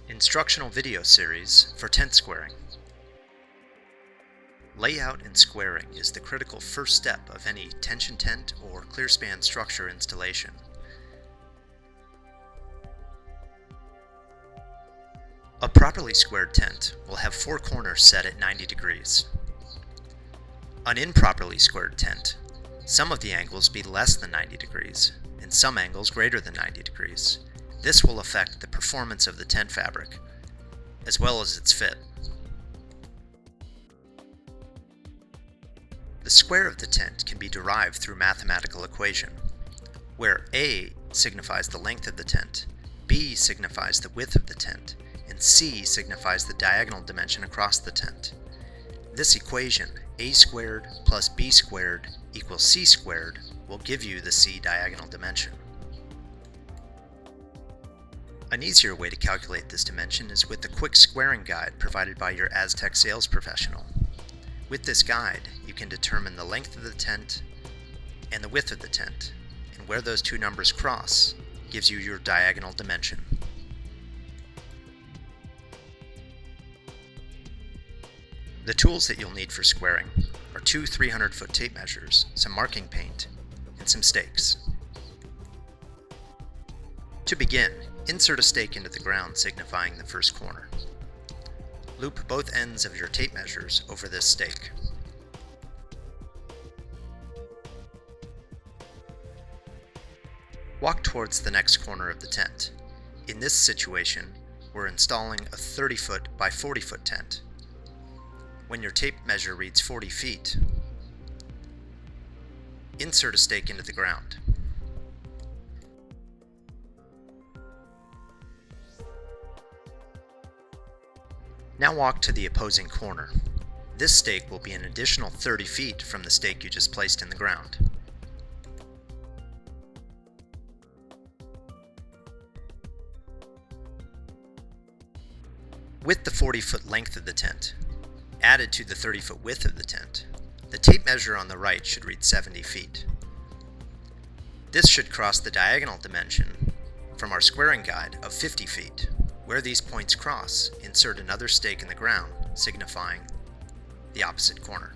Instructional video series for tent squaring. Layout and squaring is the critical first step of any tension tent or clearspan structure installation. A properly squared tent will have four corners set at 90 degrees. An improperly squared tent, some of the angles be less than 90 degrees, and some angles greater than 90 degrees. This will affect the performance of the tent fabric, as well as its fit. The square of the tent can be derived through mathematical equation, where A signifies the length of the tent, B signifies the width of the tent, and C signifies the diagonal dimension across the tent. This equation, A squared plus B squared equals C squared, will give you the C diagonal dimension. An easier way to calculate this dimension is with the quick squaring guide provided by your Aztec sales professional. With this guide, you can determine the length of the tent and the width of the tent, and where those two numbers cross gives you your diagonal dimension. The tools that you'll need for squaring are two 300-foot tape measures, some marking paint, and some stakes. To begin, insert a stake into the ground signifying the first corner. Loop both ends of your tape measures over this stake. Walk towards the next corner of the tent. In this situation, we're installing a 30-foot by 40-foot tent. When your tape measure reads 40 feet, insert a stake into the ground. Now walk to the opposing corner. This stake will be an additional 30 feet from the stake you just placed in the ground. With the 40-foot length of the tent, added to the 30-foot width of the tent, the tape measure on the right should read 70 feet. This should cross the diagonal dimension from our squaring guide of 50 feet. Where these points cross, insert another stake in the ground, signifying the opposite corner.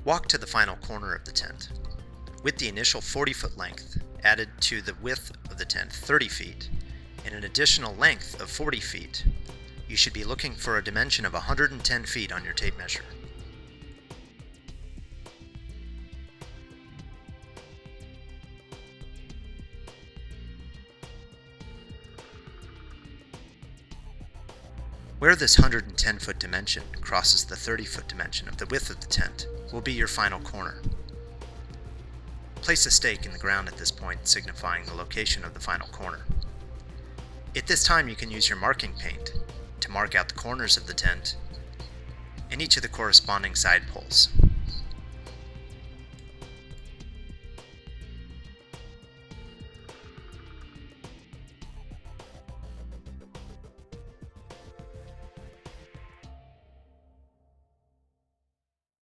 Walk to the final corner of the tent. With the initial 40-foot length added to the width of the tent 30 feet, and an additional length of 40 feet, you should be looking for a dimension of 110 feet on your tape measure. Where this 110-foot dimension crosses the 30-foot dimension of the width of the tent will be your final corner. Place a stake in the ground at this point, signifying the location of the final corner. At this time, you can use your marking paint to mark out the corners of the tent and each of the corresponding side poles.